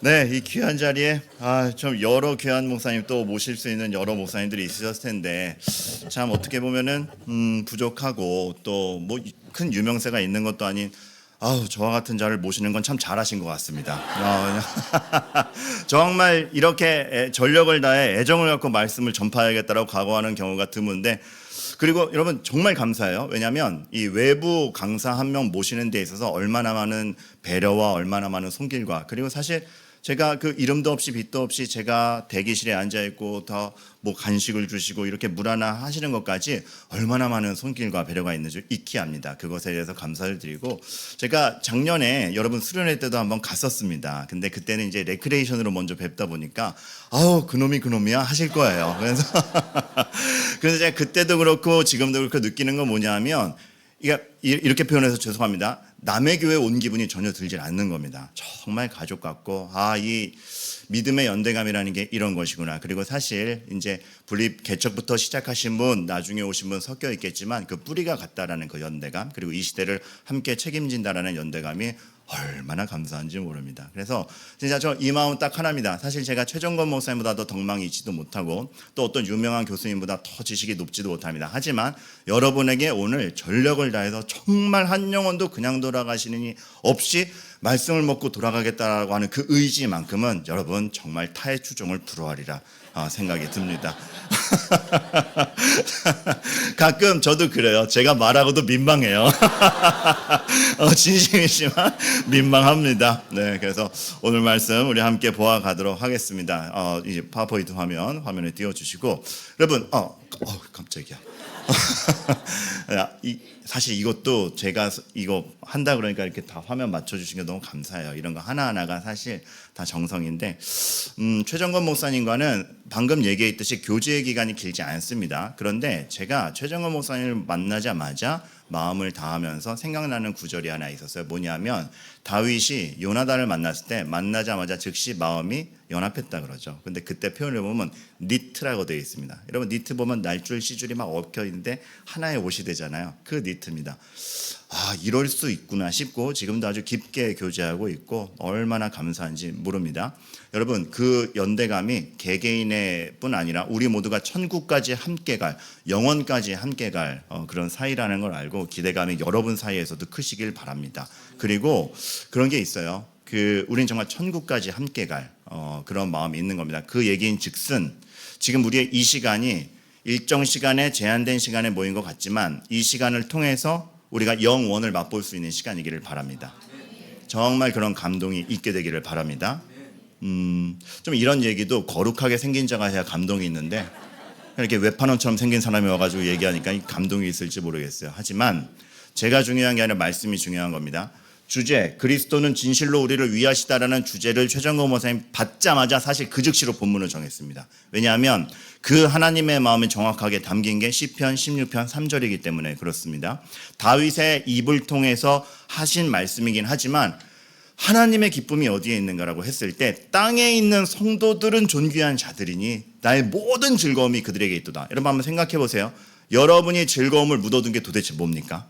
네, 이 귀한 자리에 좀 여러 귀한 목사님 또 모실 수 있는 여러 목사님들이 있으셨을 텐데 참 어떻게 보면은 부족하고 또 뭐 큰 유명세가 있는 것도 아닌 저와 같은 자를 모시는 건 참 잘하신 것 같습니다. 정말 이렇게 전력을 다해 애정을 갖고 말씀을 전파해야겠다라고 각오하는 경우가 드문데, 그리고 여러분 정말 감사해요. 왜냐하면 이 외부 강사 한 명 모시는 데 있어서 얼마나 많은 배려와 얼마나 많은 손길과, 그리고 사실 제가 그 이름도 없이 빛도 없이 제가 대기실에 앉아 있고 더 뭐 간식을 주시고 이렇게 물 하나 하시는 것까지 얼마나 많은 손길과 배려가 있는지 익히 압니다. 그것에 대해서 감사를 드리고, 제가 작년에 여러분 수련회 때도 한번 갔었습니다. 근데 그때는 이제 레크레이션으로 먼저 뵙다 보니까 그놈이야 하실 거예요. 그래서 제가 그때도 그렇고 지금도 그렇고 느끼는 건 뭐냐면, 이렇게 표현해서 죄송합니다. 남의 교회 온 기분이 전혀 들질 않는 겁니다. 정말 가족 같고, 이 믿음의 연대감이라는 게 이런 것이구나. 그리고 사실 이제 분립 개척부터 시작하신 분, 나중에 오신 분 섞여 있겠지만 그 뿌리가 같다라는 그 연대감, 그리고 이 시대를 함께 책임진다라는 연대감이 얼마나 감사한지 모릅니다. 그래서 진짜 저 이 마음 딱 하나입니다. 사실 제가 최정건 목사님보다도 덕망이 있지도 못하고 또 어떤 유명한 교수님보다 더 지식이 높지도 못합니다. 하지만 여러분에게 오늘 전력을 다해서 정말 한 영혼도 그냥 돌아가시느니 없이 말씀을 먹고 돌아가겠다라고 하는 그 의지만큼은 여러분 정말 타의 추종을 불허하리라 생각이 듭니다. 가끔 저도 그래요. 제가 말하고도 민망해요. 진심이지만 민망합니다. 네, 그래서 오늘 말씀 우리 함께 보아가도록 하겠습니다. 이제 파워포인트 화면에 띄워주시고, 여러분, 깜짝이야. 사실 이것도 제가 이거 한다 그러니까 이렇게 다 화면 맞춰주신 게 너무 감사해요. 이런 거 하나하나가 사실 다 정성인데, 최정건 목사님과는 방금 얘기했듯이 교제의 기간이 길지 않습니다. 그런데 제가 최정건 목사님을 만나자마자 마음을 다하면서 생각나는 구절이 하나 있었어요. 뭐냐면 다윗이 요나단을 만났을 때 만나자마자 즉시 마음이 연합했다 그러죠. 근데 그때 표현을 보면 니트라고 되어 있습니다. 여러분 니트 보면 날줄 시줄이 막 얽혀 있는데 하나의 옷이 되잖아요. 그 니트입니다. 이럴 수 있구나 싶고 지금도 아주 깊게 교제하고 있고 얼마나 감사한지 모릅니다. 여러분 그 연대감이 개개인의 뿐 아니라 우리 모두가 천국까지 함께 갈, 영원까지 함께 갈 그런 사이라는 걸 알고 기대감이 여러분 사이에서도 크시길 바랍니다. 그리고 그런 게 있어요. 우린 정말 천국까지 함께 갈 그런 마음이 있는 겁니다. 그 얘기인 즉슨 지금 우리의 이 시간이 일정 시간에 제한된 시간에 모인 것 같지만 이 시간을 통해서 우리가 영원을 맛볼 수 있는 시간이기를 바랍니다. 정말 그런 감동이 있게 되기를 바랍니다. 좀 이런 얘기도 거룩하게 생긴 자가 해야 감동이 있는데 이렇게 외판원처럼 생긴 사람이 와가지고 얘기하니까 감동이 있을지 모르겠어요. 하지만 제가 중요한 게 아니라 말씀이 중요한 겁니다. 주제, 그리스도는 진실로 우리를 위하시다라는 주제를 최정건 목사님 받자마자 사실 그 즉시로 본문을 정했습니다. 왜냐하면 그 하나님의 마음이 정확하게 담긴 게 시편 16편 3절이기 때문에 그렇습니다. 다윗의 입을 통해서 하신 말씀이긴 하지만 하나님의 기쁨이 어디에 있는가라고 했을 때 땅에 있는 성도들은 존귀한 자들이니 나의 모든 즐거움이 그들에게 있도다. 여러분 한번 생각해 보세요. 여러분이 즐거움을 묻어둔 게 도대체 뭡니까?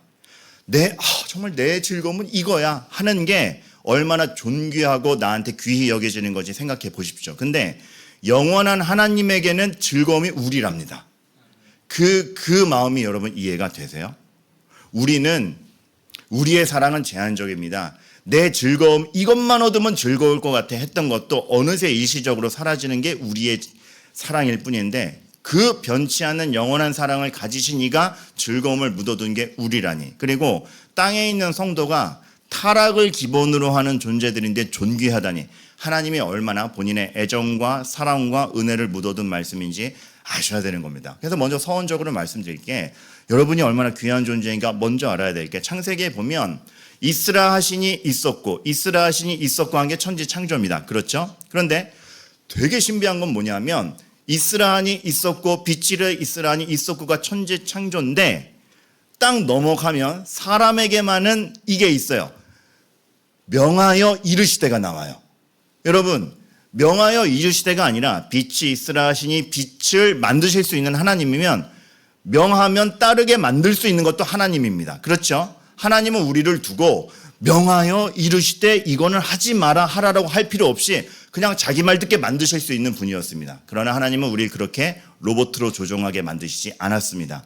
정말 내 즐거움은 이거야 하는 게 얼마나 존귀하고 나한테 귀히 여겨지는 건지 생각해 보십시오. 근데 영원한 하나님에게는 즐거움이 우리랍니다. 그 마음이 여러분 이해가 되세요? 우리의 사랑은 제한적입니다. 내 즐거움 이것만 얻으면 즐거울 것 같아 했던 것도 어느새 일시적으로 사라지는 게 우리의 사랑일 뿐인데, 그 변치 않는 영원한 사랑을 가지신 이가 즐거움을 묻어둔 게 우리라니. 그리고 땅에 있는 성도가 타락을 기본으로 하는 존재들인데 존귀하다니. 하나님이 얼마나 본인의 애정과 사랑과 은혜를 묻어둔 말씀인지 아셔야 되는 겁니다. 그래서 먼저 서원적으로 말씀드릴게, 여러분이 얼마나 귀한 존재인가 먼저 알아야 될 게, 창세기에 보면 있으라 하시니 있었고 한 게 천지 창조입니다. 그렇죠? 그런데 되게 신비한 건 뭐냐면 있으라 하니 있었고 빛이라 있으라 하니 있었고가 천지 창조인데 딱 넘어가면 사람에게만은 이게 있어요. 명하여 이르시되가 나와요. 여러분 명하여 이르시되가 아니라 빛이 있으라 하시니 빛을 만드실 수 있는 하나님이면 명하면 따르게 만들 수 있는 것도 하나님입니다. 그렇죠? 하나님은 우리를 두고 명하여 이르시되 이거는 하지 마라 하라라고 할 필요 없이 그냥 자기 말 듣게 만드실 수 있는 분이었습니다. 그러나 하나님은 우리를 그렇게 로봇으로 조종하게 만드시지 않았습니다.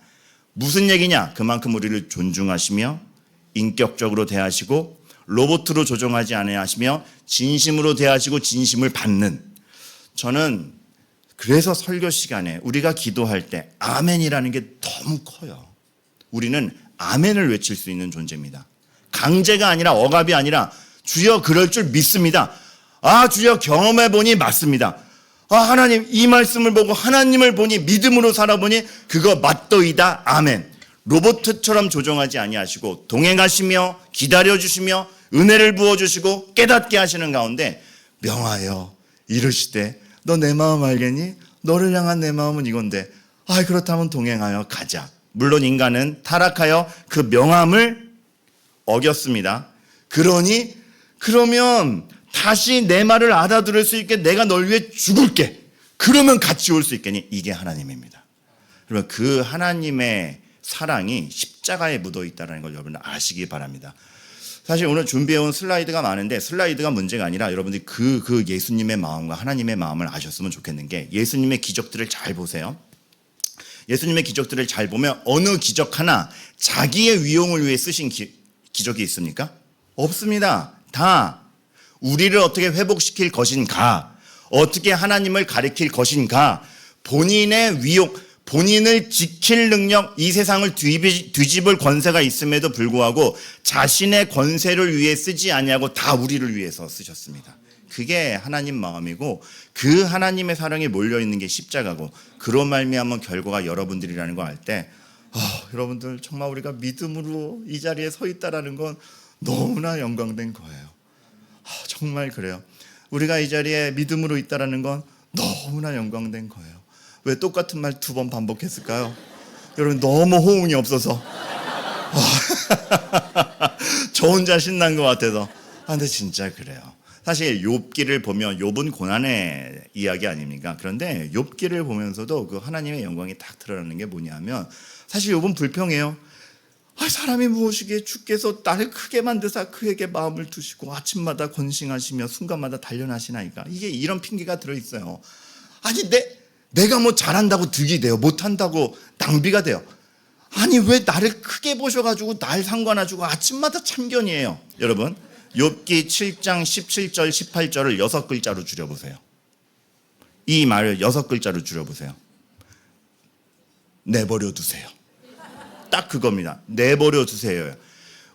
무슨 얘기냐? 그만큼 우리를 존중하시며 인격적으로 대하시고 로봇으로 조종하지 않으시며 진심으로 대하시고 진심을 받는, 저는 그래서 설교 시간에 우리가 기도할 때 아멘이라는 게 너무 커요. 우리는 아멘을 외칠 수 있는 존재입니다. 강제가 아니라 억압이 아니라 주여 그럴 줄 믿습니다. 아 주여 경험해보니 맞습니다. 아 하나님 이 말씀을 보고 하나님을 보니 믿음으로 살아보니 그거 맞더이다. 아멘. 로봇처럼 조종하지 아니하시고 동행하시며 기다려주시며 은혜를 부어주시고 깨닫게 하시는 가운데 명하여 이르시되 너 내 마음 알겠니? 너를 향한 내 마음은 이건데 아 그렇다면 동행하여 가자. 물론 인간은 타락하여 그 명함을 어겼습니다. 그러면 다시 내 말을 알아들을 수 있게 내가 널 위해 죽을게. 그러면 같이 올 수 있겠니? 이게 하나님입니다. 그러면 그 하나님의 사랑이 십자가에 묻어 있다는 걸 여러분 아시기 바랍니다. 사실 오늘 준비해온 슬라이드가 많은데 슬라이드가 문제가 아니라 여러분들이 그 예수님의 마음과 하나님의 마음을 아셨으면 좋겠는 게, 예수님의 기적들을 잘 보세요. 예수님의 기적들을 잘 보면 어느 기적 하나 자기의 위용을 위해 쓰신 기적이 있습니까? 없습니다. 다 우리를 어떻게 회복시킬 것인가, 어떻게 하나님을 가리킬 것인가, 본인의 위용, 본인을 지킬 능력, 이 세상을 뒤집을 권세가 있음에도 불구하고 자신의 권세를 위해 쓰지 아니하고 다 우리를 위해서 쓰셨습니다. 그게 하나님 마음이고 그 하나님의 사랑이 몰려있는 게 십자가고, 그런 말미암은 결과가 여러분들이라는 거 알 때 여러분들 정말 우리가 믿음으로 이 자리에 서 있다라는 건 너무나 영광된 거예요. 정말 그래요. 우리가 이 자리에 믿음으로 있다라는 건 너무나 영광된 거예요. 왜 똑같은 말 2번 반복했을까요? 여러분 너무 호응이 없어서 저 혼자 신난 것 같아서. 근데 진짜 그래요. 사실 욥기를 보면 욥은 고난의 이야기 아닙니까? 그런데 욥기를 보면서도 그 하나님의 영광이 딱 드러나는 게 뭐냐면, 사실 욥은 불평해요. 사람이 무엇이기에 주께서 나를 크게 만드사 그에게 마음을 두시고 아침마다 권싱하시며 순간마다 단련하시나이까. 이게 이런 핑계가 들어있어요. 아니 내가 뭐 잘한다고 득이 돼요? 못한다고 낭비가 돼요? 아니 왜 나를 크게 보셔가지고 날 상관하시고 아침마다 참견이에요. 여러분 욥기 7장 17절 18절을 6글자로 줄여보세요. 이 말을 6글자로 줄여보세요. 내버려 두세요. 딱 그겁니다. 내버려 두세요.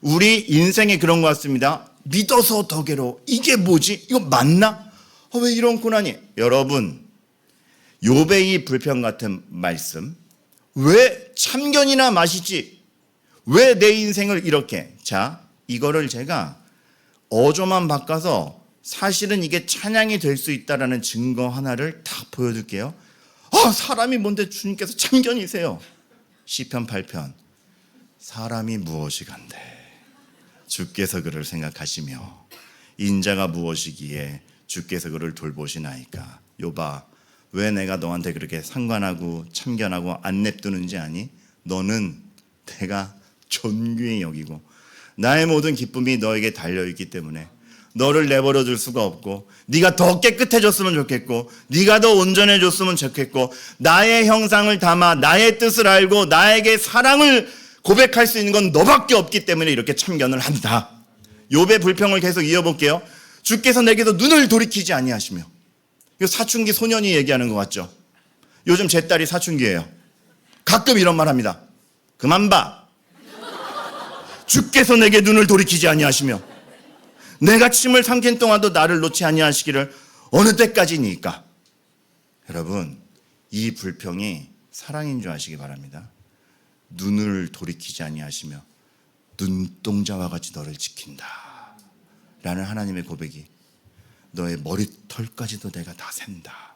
우리 인생에 그런 것 같습니다. 믿어서 더 괴로워. 이게 뭐지? 이거 맞나? 왜 이런 고난이? 여러분 욥의 이 불평 같은 말씀, 왜 참견이나 마시지? 왜 내 인생을 이렇게? 자, 이거를 제가 어조만 바꿔서 사실은 이게 찬양이 될 수 있다라는 증거 하나를 딱 보여드릴게요. 사람이 뭔데 주님께서 참견이세요. 시편 8편. 사람이 무엇이간데 주께서 그를 생각하시며 인자가 무엇이기에 주께서 그를 돌보시나이까. 욥아, 왜 내가 너한테 그렇게 상관하고 참견하고 안 냅두는지 아니? 너는 내가 존귀히 여기고 나의 모든 기쁨이 너에게 달려있기 때문에 너를 내버려 둘 수가 없고, 네가 더 깨끗해졌으면 좋겠고 네가 더 온전해졌으면 좋겠고, 나의 형상을 담아 나의 뜻을 알고 나에게 사랑을 고백할 수 있는 건 너밖에 없기 때문에 이렇게 참견을 한다. 욥의 불평을 계속 이어볼게요. 주께서 내게도 눈을 돌이키지 아니하시며. 이거 사춘기 소년이 얘기하는 것 같죠? 요즘 제 딸이 사춘기예요. 가끔 이런 말 합니다. 그만 봐. 주께서 내게 눈을 돌이키지 아니하시며 내가 침을 삼킨 동안도 나를 놓지 아니하시기를 어느 때까지니까. 여러분 이 불평이 사랑인 줄 아시기 바랍니다. 눈을 돌이키지 아니하시며 눈동자와 같이 너를 지킨다 라는 하나님의 고백이 너의 머리털까지도 내가 다 샌다.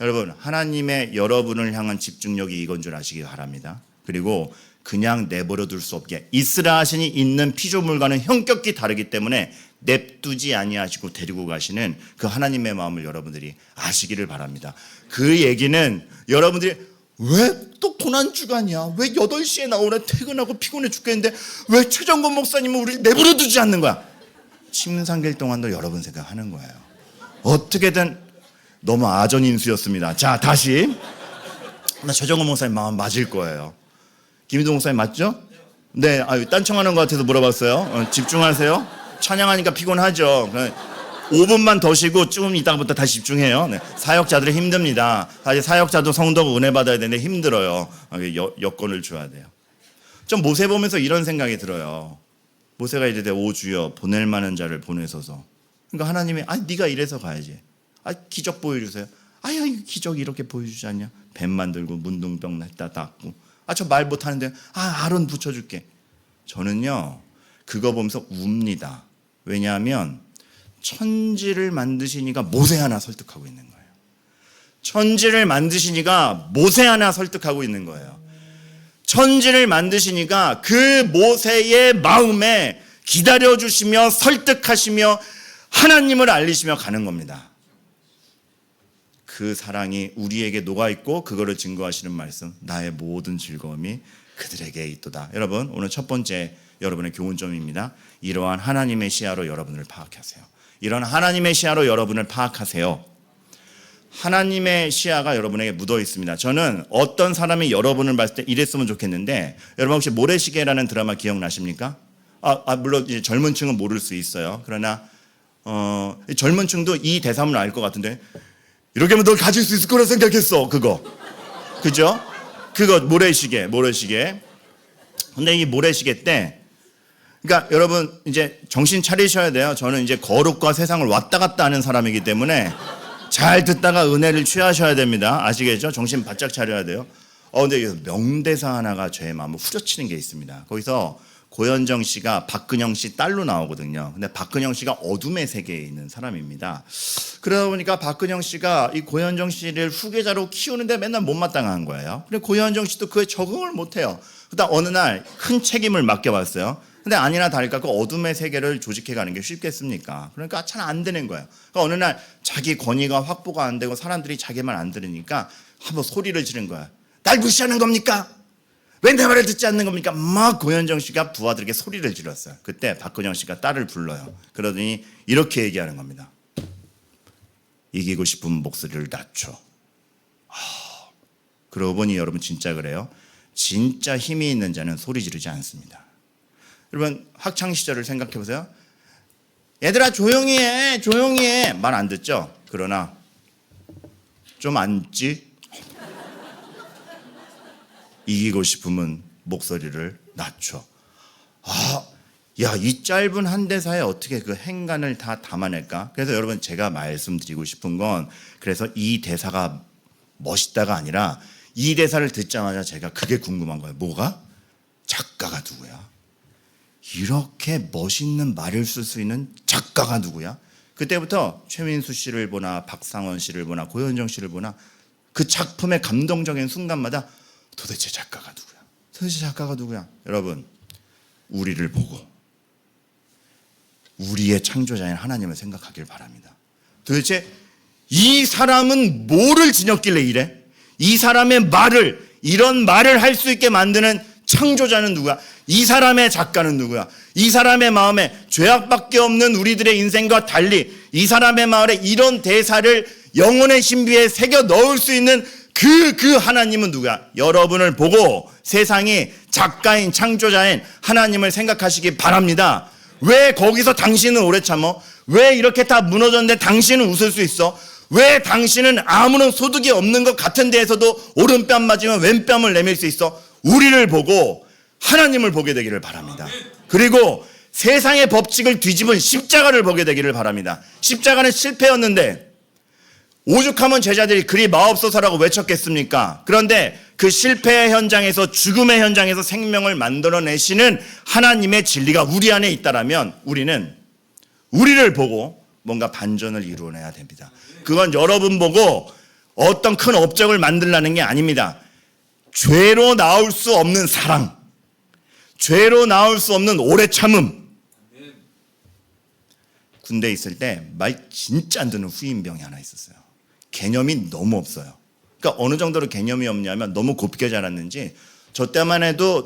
여러분 하나님의 여러분을 향한 집중력이 이건 줄 아시기 바랍니다. 그리고 그냥 내버려 둘 수 없게 있으라 하시니 있는 피조물과는 형격히 다르기 때문에 냅두지 아니하시고 데리고 가시는 그 하나님의 마음을 여러분들이 아시기를 바랍니다. 그 얘기는 여러분들이 왜 또 고난주간이야? 왜 8시에 나오래? 퇴근하고 피곤해 죽겠는데 왜 최정권 목사님은 우리를 내버려 두지 않는 거야? 침상길 동안도 여러분 생각하는 거예요. 어떻게든 너무 아전인수였습니다. 자, 다시. 나 최정권 목사님 마음 맞을 거예요. 김희동 목사님 맞죠? 네, 딴청하는 것 같아서 물어봤어요. 집중하세요. 찬양하니까 피곤하죠. 5분만 더 쉬고 좀 이따가부터 다시 집중해요. 네. 사역자들이 힘듭니다. 사실 사역자도 성도가 은혜 받아야 되는데 힘들어요. 여건을 줘야 돼요. 좀 모세 보면서 이런 생각이 들어요. 모세가 이르되 오 주여 보낼 만한 자를 보내소서. 그러니까 하나님이 네가 이래서 가야지. 기적 보여주세요. 기적 이렇게 보여주지 않냐? 뱀 만들고 문둥병 냈다 닦고. 저 말 못하는데 아론 붙여줄게. 저는요 그거 보면서 웁니다. 왜냐하면 천지를 만드시니까 모세 하나 설득하고 있는 거예요. 천지를 만드시니까 모세 하나 설득하고 있는 거예요. 천지를 만드시니까 그 모세의 마음에 기다려주시며 설득하시며 하나님을 알리시며 가는 겁니다. 그 사랑이 우리에게 녹아있고 그거를 증거하시는 말씀, 나의 모든 즐거움이 그들에게 있도다. 여러분, 오늘 첫 번째 여러분의 교훈점입니다. 이러한 하나님의 시야로 여러분을 파악하세요. 이런 하나님의 시야로 여러분을 파악하세요. 하나님의 시야가 여러분에게 묻어 있습니다. 저는 어떤 사람이 여러분을 봤을 때 이랬으면 좋겠는데, 여러분 혹시 모래시계라는 드라마 기억나십니까? 물론 이제 젊은 층은 모를 수 있어요. 그러나 젊은 층도 이 대사문을 알 것 같은데, 이렇게 하면 널 가질 수 있을 거라 생각했어. 그거. 그죠? 그거 모래시계. 근데 이 모래시계 때, 그러니까 여러분 이제 정신 차리셔야 돼요. 저는 이제 거룩과 세상을 왔다 갔다 하는 사람이기 때문에 잘 듣다가 은혜를 취하셔야 됩니다. 아시겠죠? 정신 바짝 차려야 돼요. 근데 여기서 명대사 하나가 제 마음을 후려치는 게 있습니다. 거기서 고현정 씨가 박근영 씨 딸로 나오거든요. 근데 박근영 씨가 어둠의 세계에 있는 사람입니다. 그러다 보니까 박근영 씨가 이 고현정 씨를 후계자로 키우는데 맨날 못마땅한 거예요. 근데 고현정 씨도 그에 적응을 못해요. 그러다 어느 날 큰 책임을 맡겨봤어요. 근데 아니나 다를까 그 어둠의 세계를 조직해가는 게 쉽겠습니까? 그러니까 잘 안 되는 거예요. 그러니까 어느 날 자기 권위가 확보가 안 되고 사람들이 자기 말 안 들으니까 한번 소리를 지른 거야. 날 무시하는 겁니까? 왜 내 말을 듣지 않는 겁니까? 막 고현정 씨가 부하들에게 소리를 질렀어요. 그때 박근영 씨가 딸을 불러요. 그러더니 이렇게 얘기하는 겁니다. 이기고 싶은 목소리를 낮춰. 그러고 보니 여러분 진짜 그래요. 진짜 힘이 있는 자는 소리 지르지 않습니다. 여러분 학창 시절을 생각해 보세요. 얘들아 조용히 해. 말 안 듣죠? 그러나 좀 앉지? 이기고 싶으면 목소리를 낮춰. 이 짧은 한 대사에 어떻게 그 행간을 다 담아낼까? 그래서 여러분 제가 말씀드리고 싶은 건, 그래서 이 대사가 멋있다가 아니라 이 대사를 듣자마자 제가 그게 궁금한 거예요. 뭐가? 작가가 누구야? 이렇게 멋있는 말을 쓸 수 있는 작가가 누구야? 그때부터 최민수 씨를 보나 박상원 씨를 보나 고현정 씨를 보나 그 작품의 감동적인 순간마다 도대체 작가가 누구야? 여러분, 우리를 보고 우리의 창조자인 하나님을 생각하길 바랍니다. 도대체 이 사람은 뭐를 지녔길래 이래? 이 사람의 말을, 이런 말을 할 수 있게 만드는 창조자는 누구야? 이 사람의 작가는 누구야? 이 사람의 마음에 죄악밖에 없는 우리들의 인생과 달리 이 사람의 마음에 이런 대사를 영혼의 신비에 새겨 넣을 수 있는 그 하나님은 누구야? 여러분을 보고 세상이 작가인 창조자인 하나님을 생각하시기 바랍니다. 왜 거기서 당신은 오래 참어? 왜 이렇게 다 무너졌는데 당신은 웃을 수 있어? 왜 당신은 아무런 소득이 없는 것 같은 데에서도 오른뺨 맞으면 왼뺨을 내밀 수 있어? 우리를 보고 하나님을 보게 되기를 바랍니다. 그리고 세상의 법칙을 뒤집은 십자가를 보게 되기를 바랍니다. 십자가는 실패였는데 오죽하면 제자들이 그리 마옵소서라고 외쳤겠습니까? 그런데 그 실패의 현장에서, 죽음의 현장에서 생명을 만들어내시는 하나님의 진리가 우리 안에 있다라면 우리는 우리를 보고 뭔가 반전을 이루어내야 됩니다. 그건 여러분 보고 어떤 큰 업적을 만들라는 게 아닙니다. 죄로 나올 수 없는 사랑, 죄로 나올 수 없는 오래 참음. 군대에 있을 때 말 진짜 안 듣는 후임병이 하나 있었어요. 개념이 너무 없어요. 그러니까 어느 정도로 개념이 없냐면 너무 곱게 자랐는지 저 때만 해도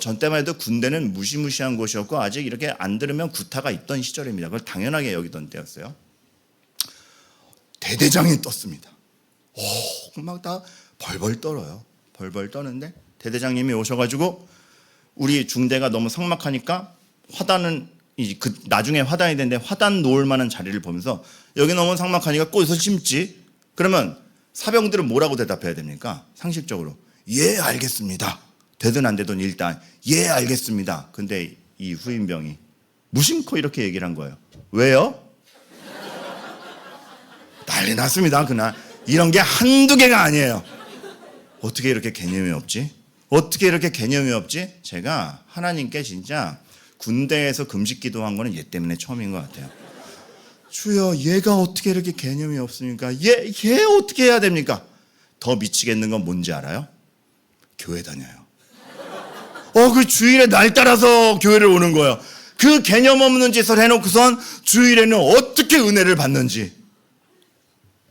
군대는 무시무시한 곳이었고 아직 이렇게 안 들으면 구타가 있던 시절입니다. 그걸 당연하게 여기던 때였어요. 대대장이 떴습니다. 막 다 벌벌 떨어요. 벌벌 떠는데 대대장님이 오셔가지고 우리 중대가 너무 삭막하니까 화단은 나중에 화단이 되는데 화단 놓을 만한 자리를 보면서 여기 너무 삭막하니까 꽃을 심지. 그러면 사병들은 뭐라고 대답해야 됩니까? 상식적으로 예 알겠습니다. 되든 안 되든 일단 예 알겠습니다. 근데 이 후임병이 무심코 이렇게 얘기를 한 거예요. 왜요? 난리 났습니다. 그날 이런 게 한두 개가 아니에요. 어떻게 이렇게 개념이 없지? 어떻게 이렇게 개념이 없지? 제가 하나님께 진짜 군대에서 금식 기도한 거는 얘 때문에 처음인 것 같아요. 주여 얘가 어떻게 이렇게 개념이 없습니까? 얘 어떻게 해야 됩니까? 더 미치겠는 건 뭔지 알아요? 교회 다녀요. 그 주일에 날 따라서 교회를 오는 거예요. 그 개념 없는 짓을 해놓고선 주일에는 어떻게 은혜를 받는지.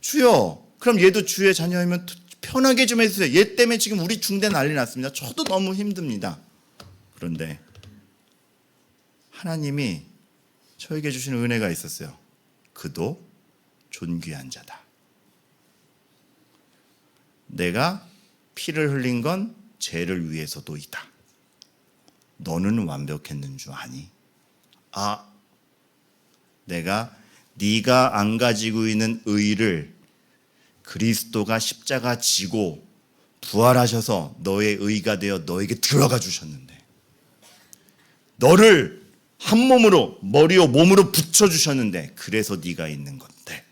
주여 그럼 얘도 주의 자녀이면 편하게 좀 해주세요. 얘 때문에 지금 우리 중대 난리 났습니다. 저도 너무 힘듭니다. 그런데 하나님이 저에게 주신 은혜가 있었어요. 그도 존귀한 자다. 내가 피를 흘린 건 죄를 위해서도이다. 너는 완벽했는 줄 아니? 네가 안 가지고 있는 의를 그리스도가 십자가 지고 부활하셔서 너의 의가 되어 너에게 들어가 주셨는데 너를 한 몸으로 머리와 몸으로 붙여주셨는데 그래서 네가 있는 건데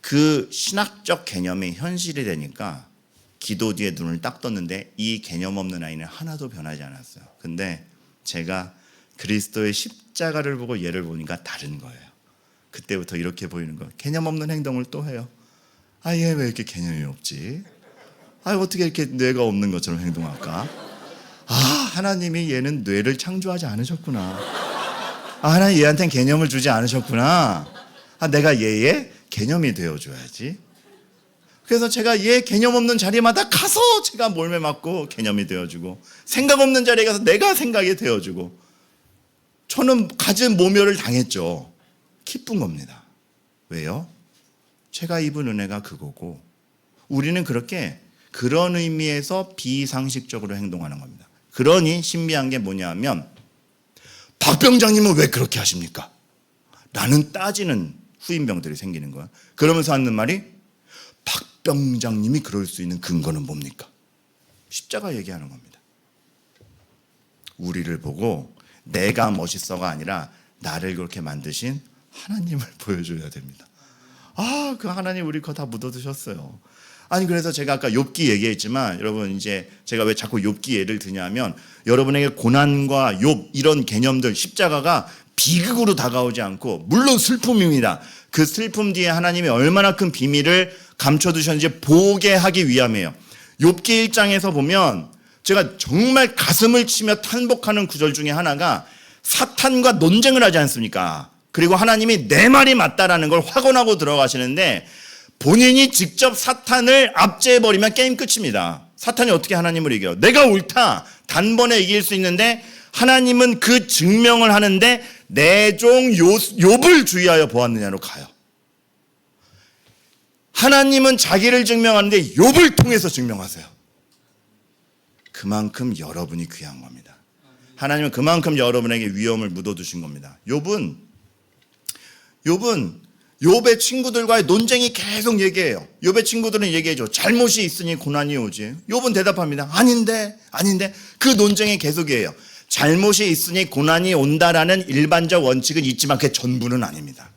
그 신학적 개념이 현실이 되니까 기도 뒤에 눈을 딱 떴는데 이 개념 없는 아이는 하나도 변하지 않았어요. 근데 제가 그리스도의 십자가를 보고 얘를 보니까 다른 거예요. 그때부터 이렇게 보이는 거예요. 개념 없는 행동을 또 해요. 얘 왜 이렇게 개념이 없지? 어떻게 이렇게 뇌가 없는 것처럼 행동할까? 하나님이 얘는 뇌를 창조하지 않으셨구나. 하나님 얘한테는 개념을 주지 않으셨구나. 내가 얘의 개념이 되어줘야지. 그래서 제가 얘 개념 없는 자리마다 가서 제가 몰매 맞고 개념이 되어주고 생각 없는 자리에 가서 내가 생각이 되어주고 저는 가진 모멸을 당했죠. 기쁜 겁니다. 왜요? 제가 입은 은혜가 그거고 우리는 그런 의미에서 비상식적으로 행동하는 겁니다. 그러니 신비한 게 뭐냐면 박 병장님은 왜 그렇게 하십니까? 라는 따지는 후임병들이 생기는 거야. 그러면서 하는 말이 박 병장님이 그럴 수 있는 근거는 뭡니까? 십자가 얘기하는 겁니다. 우리를 보고 내가 멋있어가 아니라 나를 그렇게 만드신 하나님을 보여줘야 됩니다. 그 하나님 우리 거 다 묻어두셨어요. 그래서 제가 아까 욥기 얘기했지만 여러분 이제 제가 왜 자꾸 욥기 예를 드냐면 여러분에게 고난과 욥 이런 개념들 십자가가 비극으로 다가오지 않고 물론 슬픔입니다. 그 슬픔 뒤에 하나님이 얼마나 큰 비밀을 감춰두셨는지 보게 하기 위함이에요. 욥기 1장에서 보면 제가 정말 가슴을 치며 탄복하는 구절 중에 하나가 사탄과 논쟁을 하지 않습니까? 그리고 하나님이 내 말이 맞다라는 걸 확언하고 들어가시는데 본인이 직접 사탄을 압제해버리면 게임 끝입니다. 사탄이 어떻게 하나님을 이겨요? 내가 옳다. 단번에 이길 수 있는데 하나님은 그 증명을 하는데 내 종 욥을 주의하여 보았느냐로 가요. 하나님은 자기를 증명하는데 욥을 통해서 증명하세요. 그만큼 여러분이 귀한 겁니다. 하나님은 그만큼 여러분에게 위엄을 묻어두신 겁니다. 욥의 친구들과의 논쟁이 계속 얘기해요. 욥의 친구들은 얘기해줘. 잘못이 있으니 고난이 오지. 욥은 대답합니다. 아닌데. 그 논쟁이 계속이에요. 잘못이 있으니 고난이 온다라는 일반적 원칙은 있지만 그게 전부는 아닙니다.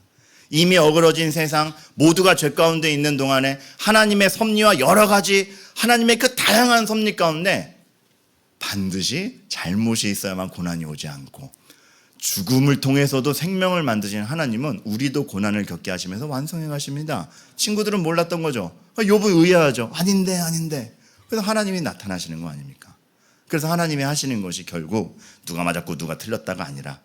이미 어그러진 세상 모두가 죄 가운데 있는 동안에 하나님의 섭리와 여러 가지 하나님의 그 다양한 섭리 가운데 반드시 잘못이 있어야만 고난이 오지 않고 죽음을 통해서도 생명을 만드신 하나님은 우리도 고난을 겪게 하시면서 완성해 가십니다. 친구들은 몰랐던 거죠. 욥은 의아하죠. 아닌데. 그래서 하나님이 나타나시는 거 아닙니까? 그래서 하나님이 하시는 것이 결국 누가 맞았고 누가 틀렸다가 아니라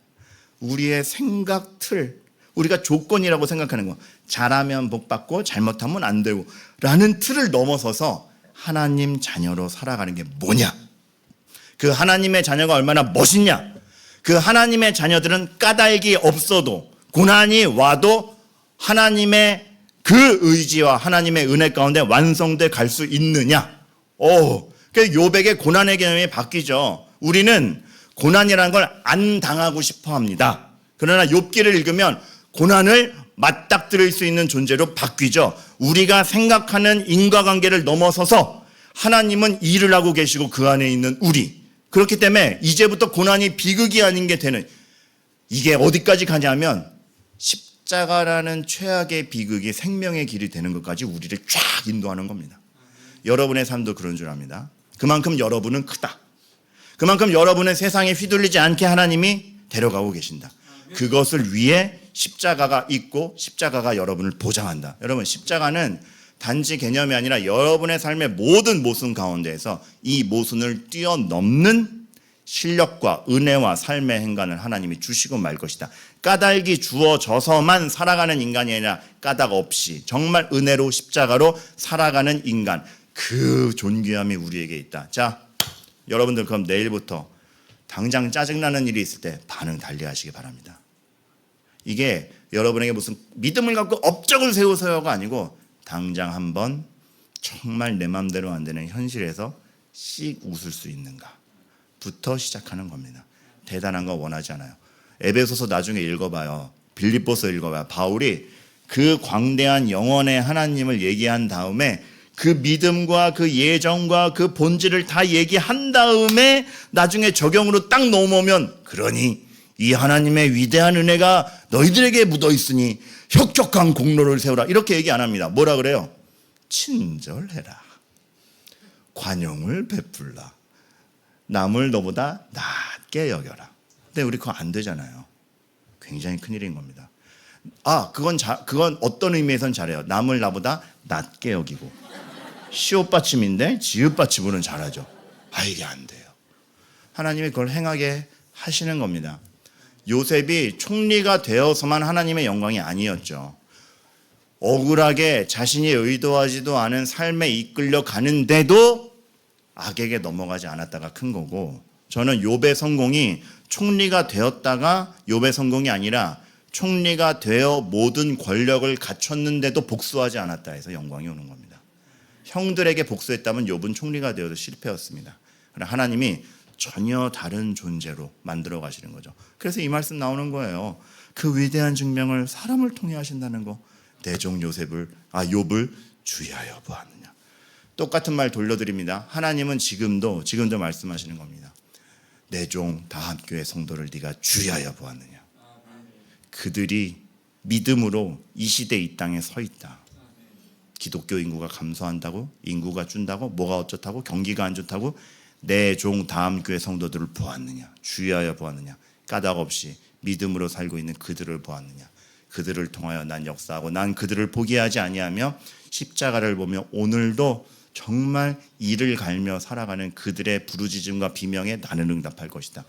우리의 생각 틀, 우리가 조건이라고 생각하는 거, 잘하면 복 받고 잘못하면 안 되고 라는 틀을 넘어서서 하나님 자녀로 살아가는 게 뭐냐? 그 하나님의 자녀가 얼마나 멋있냐? 그 하나님의 자녀들은 까닭이 없어도 고난이 와도 하나님의 그 의지와 하나님의 은혜 가운데 완성돼 갈 수 있느냐? 그래서 욥에게 고난의 개념이 바뀌죠. 우리는 고난이라는 걸 안 당하고 싶어 합니다. 그러나 욥기를 읽으면 고난을 맞닥뜨릴 수 있는 존재로 바뀌죠. 우리가 생각하는 인과관계를 넘어서서 하나님은 일을 하고 계시고 그 안에 있는 우리. 그렇기 때문에 이제부터 고난이 비극이 아닌 게 되는, 이게 어디까지 가냐면 십자가라는 최악의 비극이 생명의 길이 되는 것까지 우리를 쫙 인도하는 겁니다. 여러분의 삶도 그런 줄 압니다. 그만큼 여러분은 크다. 그만큼 여러분은 세상에 휘둘리지 않게 하나님이 데려가고 계신다. 그것을 위해 십자가가 있고 십자가가 여러분을 보장한다. 여러분, 십자가는 단지 개념이 아니라 여러분의 삶의 모든 모순 가운데에서 이 모순을 뛰어넘는 실력과 은혜와 삶의 행간을 하나님이 주시고 말 것이다. 까닭이 주어져서만 살아가는 인간이 아니라 까닭 없이 정말 은혜로 십자가로 살아가는 인간, 그 존귀함이 우리에게 있다. 자, 여러분들 그럼 내일부터 당장 짜증나는 일이 있을 때 반응 달리 하시기 바랍니다. 이게 여러분에게 무슨 믿음을 갖고 업적을 세우세요가 아니고 당장 한번 정말 내 맘대로 안 되는 현실에서 씩 웃을 수 있는가 부터 시작하는 겁니다. 대단한 거 원하지 않아요. 에베소서 나중에 읽어봐요. 빌립보서 읽어봐요. 바울이 그 광대한 영원의 하나님을 얘기한 다음에 그 믿음과 그 예정과 그 본질을 다 얘기한 다음에 나중에 적용으로 딱 넘어오면, 그러니 이 하나님의 위대한 은혜가 너희들에게 묻어 있으니 혁혁한 공로를 세우라, 이렇게 얘기 안 합니다. 뭐라 그래요? 친절해라, 관용을 베풀라, 남을 너보다 낮게 여겨라. 근데 우리 그거 안 되잖아요. 굉장히 큰일인 겁니다. 그건 어떤 의미에선 잘해요. 남을 나보다 낮게 여기고. 시옷 받침인데 지읒 받침으로는 잘하죠. 이게 안 돼요. 하나님이 그걸 행하게 하시는 겁니다. 요셉이 총리가 되어서만 하나님의 영광이 아니었죠. 억울하게 자신이 의도하지도 않은 삶에 이끌려 가는데도 악에게 넘어가지 않았다가 큰 거고, 저는 욥의 성공이 총리가 되었다가 욥의 성공이 아니라 총리가 되어 모든 권력을 갖췄는데도 복수하지 않았다 해서 영광이 오는 겁니다. 형들에게 복수했다면 욥은 총리가 되어도 실패였습니다. 그러나 하나님이 전혀 다른 존재로 만들어 가시는 거죠. 그래서 이 말씀 나오는 거예요. 그 위대한 증명을 사람을 통해 하신다는 거. 내 종 욥을 주의하여 보았느냐. 똑같은 말 돌려드립니다. 하나님은 지금도 말씀하시는 겁니다. 내 종 다함교회 성도를 네가 주의하여 보았느냐. 그들이 믿음으로 이 시대 이 땅에 서 있다. 기독교 인구가 감소한다고, 인구가 준다고, 뭐가 어쩌다고, 경기가 안 좋다고, 내 종 다함교회 성도들을 보았느냐, 주의하여 보았느냐, 까닭 없이 믿음으로 살고 있는 그들을 보았느냐. 그들을 통하여 난 역사하고 난 그들을 포기하지 아니하며 십자가를 보며 오늘도 정말 이를 갈며 살아가는 그들의 부르짖음과 비명에 나는 응답할 것이다.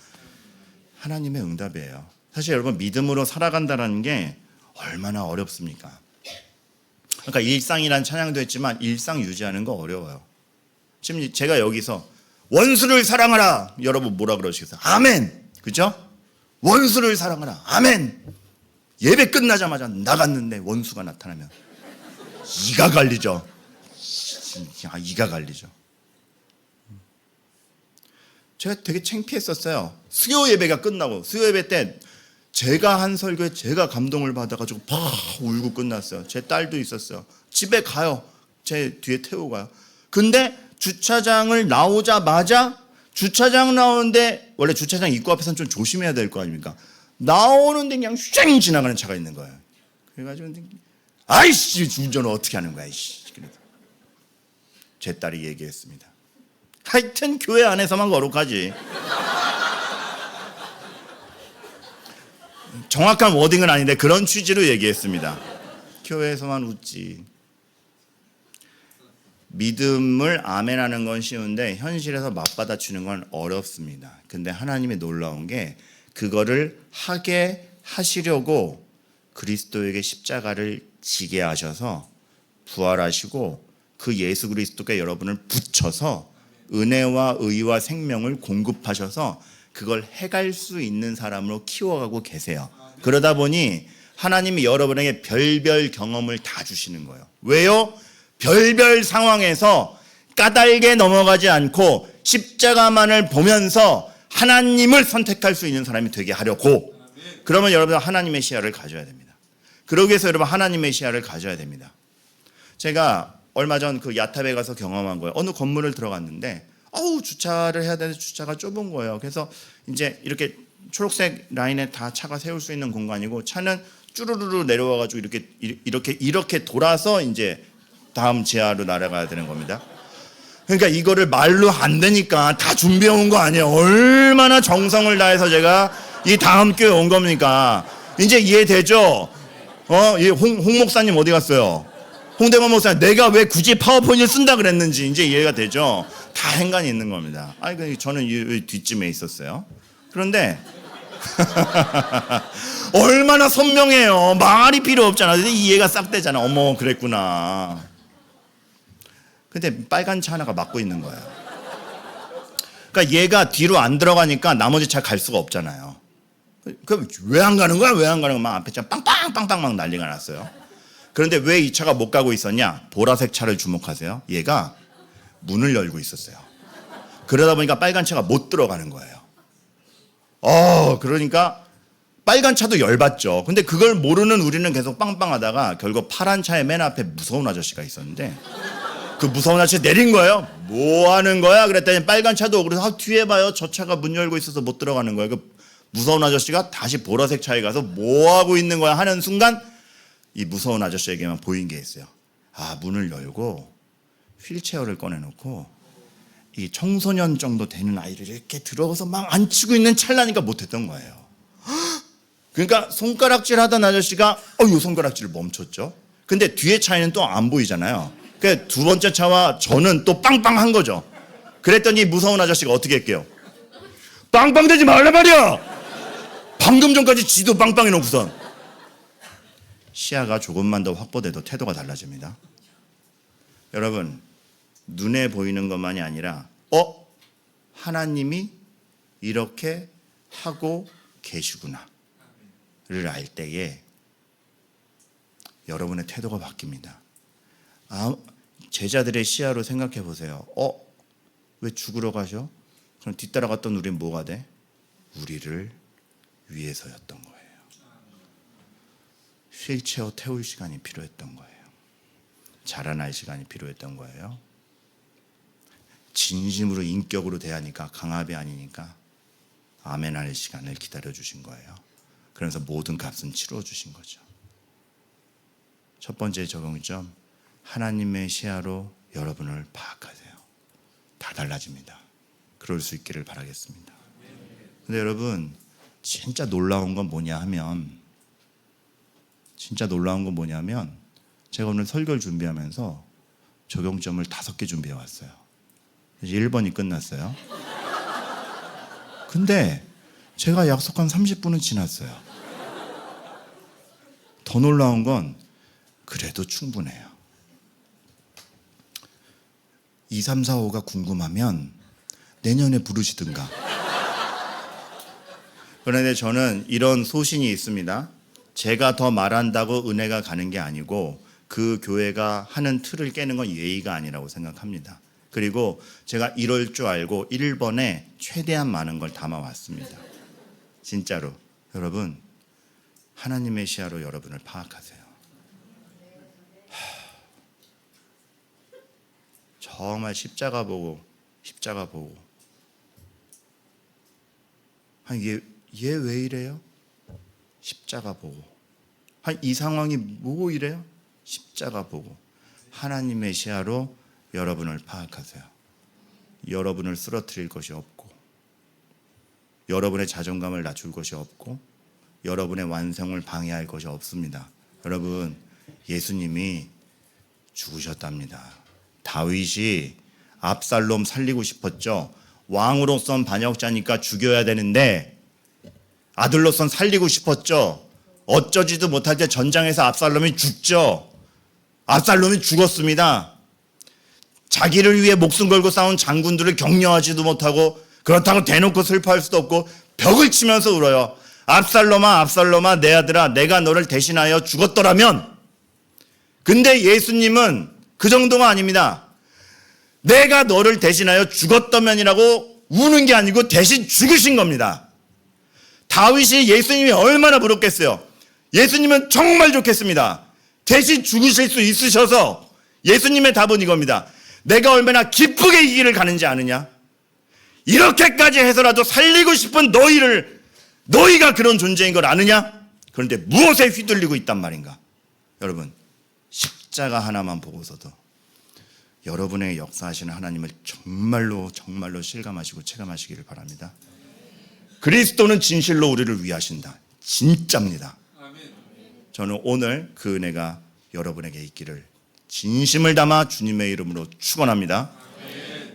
하나님의 응답이에요. 사실 여러분, 믿음으로 살아간다는 게 얼마나 어렵습니까? 그러니까 일상이란 찬양도 했지만 일상 유지하는 거 어려워요. 지금 제가 여기서 원수를 사랑하라, 여러분 뭐라 그러시겠어요? 아멘. 그죠? 원수를 사랑하라, 아멘. 예배 끝나자마자 나갔는데 원수가 나타나면 이가 갈리죠. 이가 갈리죠. 제가 되게 창피했었어요. 수요 예배가 끝나고, 수요 예배 때 제가 한 설교에 제가 감동을 받아가지고 울고 끝났어요. 제 딸도 있었어요. 집에 가요. 제 뒤에 태우고 가요. 근데 주차장을 나오자마자, 주차장 나오는데 원래 주차장 입구 앞에서는 좀 조심해야 될 거 아닙니까? 나오는데 그냥 쉥 지나가는 차가 있는 거예요. 그래가지고 아이씨, 운전을 어떻게 하는 거야, 이씨. 제 딸이 얘기했습니다. 하여튼 교회 안에서만 거룩하지. 정확한 워딩은 아닌데 그런 취지로 얘기했습니다. 교회에서만 웃지. 믿음을 아멘하는 건 쉬운데 현실에서 맞받아치는 건 어렵습니다. 근데 하나님이 놀라운 게 그거를 하게 하시려고 그리스도에게 십자가를 지게 하셔서 부활하시고 그 예수 그리스도께 여러분을 붙여서 은혜와 의와 생명을 공급하셔서 그걸 해갈 수 있는 사람으로 키워가고 계세요. 그러다 보니 하나님이 여러분에게 별별 경험을 다 주시는 거예요. 왜요? 별별 상황에서 까닭에 넘어가지 않고 십자가만을 보면서 하나님을 선택할 수 있는 사람이 되게 하려고. 그러면 여러분 하나님의 시야를 가져야 됩니다. 그러기 위해서 여러분 하나님의 시야를 가져야 됩니다. 제가 얼마 전 그 야탑에 가서 경험한 거예요. 어느 건물을 들어갔는데 주차를 해야 되는데 주차가 좁은 거예요. 그래서 이제 이렇게 초록색 라인에 다 차가 세울 수 있는 공간이고 차는 쭈루루루 내려와 가지고 이렇게 돌아서 이제 다음 지하로 날아가야 되는 겁니다. 그러니까 이거를 말로 안 되니까 다 준비해 온 거 아니에요. 얼마나 정성을 다해서 제가 이 다음 교회 온 겁니까? 이제 이해되죠? 홍 목사님 어디 갔어요? 홍대건 목사님, 내가 왜 굳이 파워포인트를 쓴다 그랬는지 이제 이해가 되죠? 다 행간이 있는 겁니다. 저는 이 뒷쯤에 있었어요. 그런데 얼마나 선명해요. 말이 필요 없잖아. 이해가 싹 되잖아. 어머, 그랬구나. 근데 빨간 차 하나가 막고 있는 거예요. 그러니까 얘가 뒤로 안 들어가니까 나머지 차 갈 수가 없잖아요. 그럼 왜 안 가는 거야? 왜 안 가는 거야? 막 앞에 차 빵빵빵빵 막 난리가 났어요. 그런데 왜 이 차가 못 가고 있었냐? 보라색 차를 주목하세요. 얘가 문을 열고 있었어요. 그러다 보니까 빨간 차가 못 들어가는 거예요. 그러니까 빨간 차도 열받죠. 근데 그걸 모르는 우리는 계속 빵빵하다가 결국 파란 차의 맨 앞에 무서운 아저씨가 있었는데 그 무서운 아저씨 내린 거예요. 뭐 하는 거야? 그랬더니 빨간 차도 오고 그래서 뒤에 봐요. 저 차가 문 열고 있어서 못 들어가는 거예요. 그 무서운 아저씨가 다시 보라색 차에 가서 뭐 하고 있는 거야 하는 순간 이 무서운 아저씨에게만 보인 게 있어요. 문을 열고 휠체어를 꺼내놓고 이 청소년 정도 되는 아이를 이렇게 들어가서 막 앉히고 있는 찰나니까 못했던 거예요. 그러니까 손가락질 하던 아저씨가 요 손가락질을 멈췄죠. 근데 뒤에 차에는 또 안 보이잖아요. 그러니까 두 번째 차와 저는 또 빵빵한 거죠. 그랬더니 무서운 아저씨가 어떻게 할게요? 빵빵대지 말라 말이야. 방금 전까지 지도 빵빵해 놓고선. 시야가 조금만 더 확보돼도 태도가 달라집니다. 여러분, 눈에 보이는 것만이 아니라 하나님이 이렇게 하고 계시구나를 알 때에 여러분의 태도가 바뀝니다. 제자들의 시야로 생각해 보세요. 왜 죽으러 가셔? 그럼 뒤따라갔던 우리는 뭐가 돼? 우리를 위해서였던 거예요. 휠체어 태울 시간이 필요했던 거예요. 자라날 시간이 필요했던 거예요. 진심으로 인격으로 대하니까 강압이 아니니까 아멘할 시간을 기다려주신 거예요. 그래서 모든 값은 치러주신 거죠. 첫 번째 적용점, 하나님의 시야로 여러분을 파악하세요. 다 달라집니다. 그럴 수 있기를 바라겠습니다. 근데 여러분, 진짜 놀라운 건 뭐냐면 제가 오늘 설교를 준비하면서 적용점을 5개 준비해 왔어요. 1번이 끝났어요. 근데 제가 약속한 30분은 지났어요. 더 놀라운 건 그래도 충분해요. 2, 3, 4, 5가 궁금하면 내년에 부르시든가. 그런데 저는 이런 소신이 있습니다. 제가 더 말한다고 은혜가 가는 게 아니고 그 교회가 하는 틀을 깨는 건 예의가 아니라고 생각합니다. 그리고 제가 이럴 줄 알고 1번에 최대한 많은 걸 담아왔습니다. 진짜로 여러분, 하나님의 시야로 여러분을 파악하세요. 정말 십자가 보고 얘 왜 이래요? 십자가 보고. 이 상황이 뭐 이래요? 십자가 보고. 하나님의 시야로 여러분을 파악하세요. 여러분을 쓰러뜨릴 것이 없고, 여러분의 자존감을 낮출 것이 없고, 여러분의 완성을 방해할 것이 없습니다. 여러분, 예수님이 죽으셨답니다. 다윗이 압살롬 살리고 싶었죠. 왕으로선 반역자니까 죽여야 되는데 아들로선 살리고 싶었죠. 어쩌지도 못할 때 전장에서 압살롬이 죽죠. 압살롬이 죽었습니다. 자기를 위해 목숨 걸고 싸운 장군들을 격려하지도 못하고 그렇다고 대놓고 슬퍼할 수도 없고 벽을 치면서 울어요. 압살롬아 압살롬아 내 아들아 내가 너를 대신하여 죽었더라면. 근데 예수님은 그 정도가 아닙니다. 내가 너를 대신하여 죽었다면이라고 우는 게 아니고 대신 죽으신 겁니다. 다윗이 예수님이 얼마나 부럽겠어요. 예수님은 정말 좋겠습니다. 대신 죽으실 수 있으셔서 예수님의 답은 이겁니다. 내가 얼마나 기쁘게 이 길을 가는지 아느냐? 이렇게까지 해서라도 살리고 싶은 너희가 그런 존재인 걸 아느냐? 그런데 무엇에 휘둘리고 있단 말인가? 여러분, 십자가 하나만 보고서도 여러분의 역사하시는 하나님을 정말로 정말로 실감하시고 체감하시기를 바랍니다. 그리스도는 진실로 우리를 위하신다. 진짜입니다. 저는 오늘 그 은혜가 여러분에게 있기를 진심을 담아 주님의 이름으로 축원합니다.